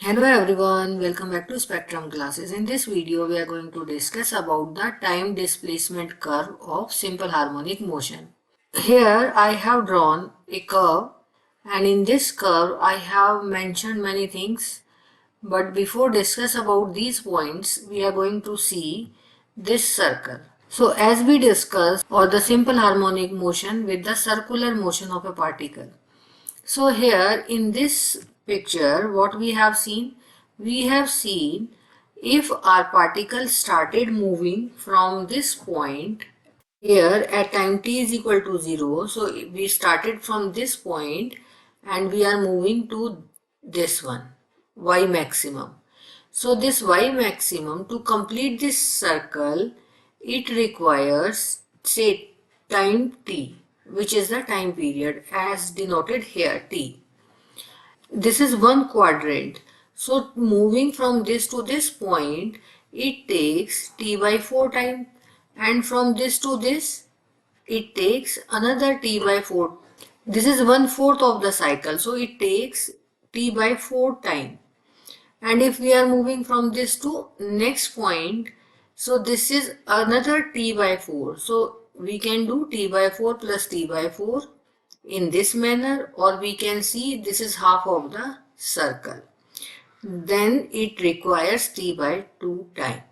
Hello everyone, welcome back to Spectrum classes. In this video, we are going to discuss about the time displacement curve of simple harmonic motion. Here I have drawn a curve, and in this curve I have mentioned many things. But before discuss about these points, we are going to see this circle. So as we discussed, or the simple harmonic motion with the circular motion of a particle. So here in this picture, what we have seen? We have seen if our particle started moving from this point here at time t is equal to 0. So we started from this point and we are moving to this one, y maximum. So this y maximum, to complete this circle, it requires, say, time t, which is the time period as denoted here, t. This is one quadrant. So moving from this to this point, it takes t by 4 time, and from this to this, it takes another t by 4. This is 1/4 of the cycle, so it takes t by 4 time. And if we are moving from this to next point, so this is another t by 4. So we can do t by 4 plus t by 4 in this manner, or we can see this is half of the circle. Then it requires t by 2 time.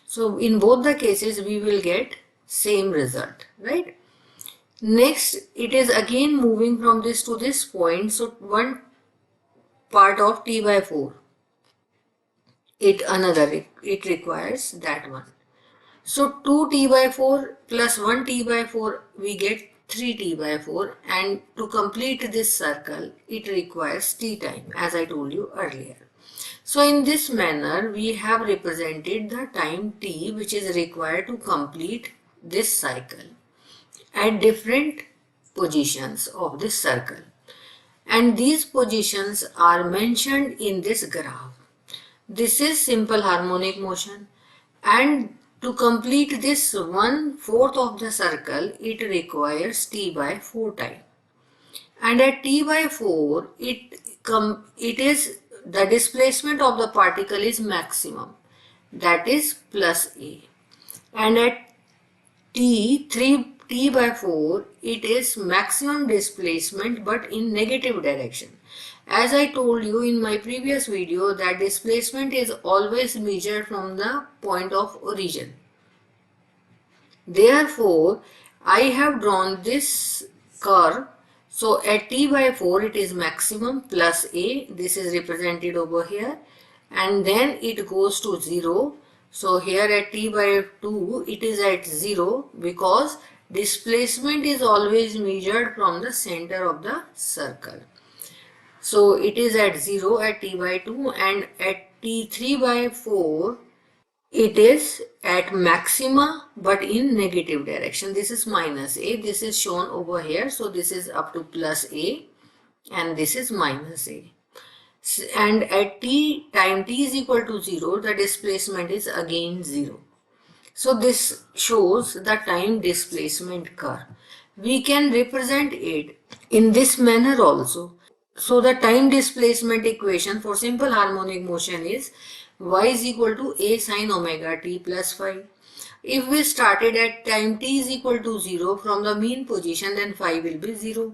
So in both the cases we will get same result, right? Next, it is again moving from this to this point, so one part of t by 4. It requires that one. So 2t by 4 plus 1t by 4, we get 3t by 4, and to complete this circle it requires t time, as I told you earlier. So in this manner we have represented the time t which is required to complete this cycle at different positions of this circle, and these positions are mentioned in this graph. This is simple harmonic motion, and to complete this 1/4 of the circle, it requires t by 4 time. And at t by 4, it is the displacement of the particle is maximum, that is plus a. And at t by 4, it is maximum displacement but in negative direction. As I told you in my previous video, that displacement is always measured from the point of origin. Therefore, I have drawn this curve. So at t by 4 it is maximum plus a, this is represented over here, and then it goes to 0. So here at t by 2 it is at 0 because displacement is always measured from the center of the circle. So it is at 0 at t by 2, and at t3 by 4 it is at maxima but in negative direction. This is minus a, this is shown over here. So this is up to plus a and this is minus a. And at time t is equal to 0, the displacement is again 0. So this shows the time displacement curve. We can represent it in this manner also. So the time displacement equation for simple harmonic motion is y is equal to a sine omega t plus phi. If we started at time t is equal to 0 from the mean position, then phi will be 0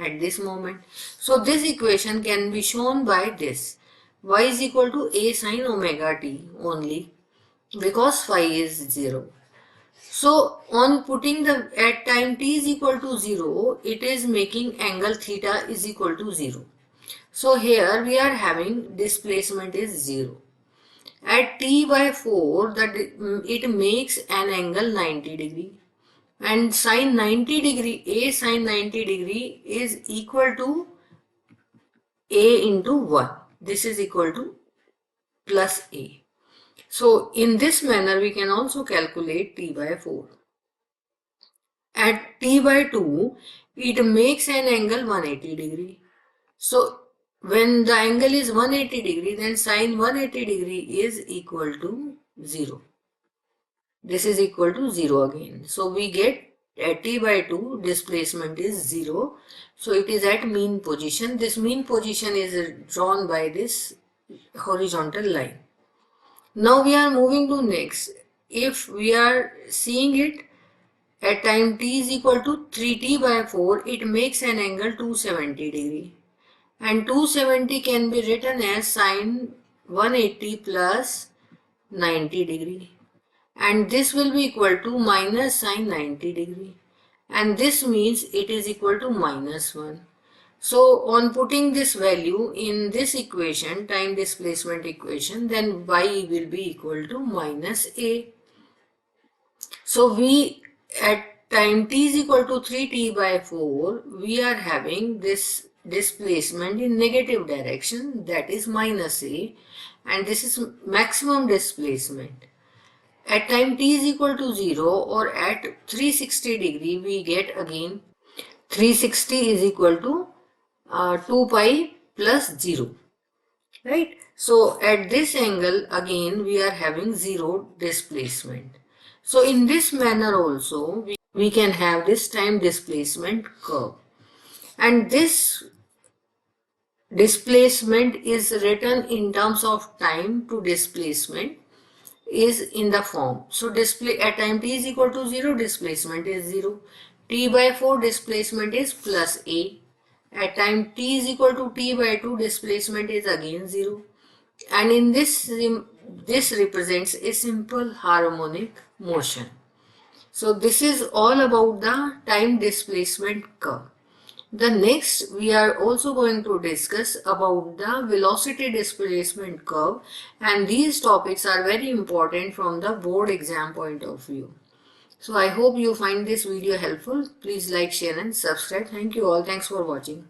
at this moment. So this equation can be shown by this. Y is equal to a sine omega t only because phi is 0. So on putting the at time t is equal to 0, it is making angle theta is equal to 0. So here we are having displacement is 0. At t by 4, it makes an angle 90 degree, and sine 90 degree, a sine 90 degree is equal to a into 1. This is equal to plus a. So in this manner we can also calculate t by 4. At t by 2, it makes an angle 180 degree. So when the angle is 180 degree, then sine 180 degree is equal to 0. This is equal to 0 again. So we get at t by 2 displacement is 0. So it is at mean position. This mean position is drawn by this horizontal line. Now we are moving to next. If we are seeing it at time t is equal to 3t by 4, it makes an angle 270 degree. And 270 can be written as sine 180 plus 90 degree. And this will be equal to minus sine 90 degree. And this means it is equal to minus 1. So on putting this value in this equation, time displacement equation, then y will be equal to minus a. So we at time t is equal to 3t by 4, we are having this displacement in negative direction, that is minus a, and this is maximum displacement. At time t is equal to 0 or at 360 degree, we get again 360 is equal to 2 pi plus 0, right? So at this angle again we are having 0 displacement. So in this manner also we can have this time displacement curve, and this displacement is written in terms of time to displacement is in the form. So display at time t is equal to 0, displacement is 0. T by 4 displacement is plus a. At time t is equal to t by 2, displacement is again 0. And in this represents a simple harmonic motion. So this is all about the time displacement curve. The next we are also going to discuss about the velocity displacement curve, and these topics are very important from the board exam point of view. So I hope you find this video helpful. Please like, share and subscribe. Thank you all. Thanks for watching.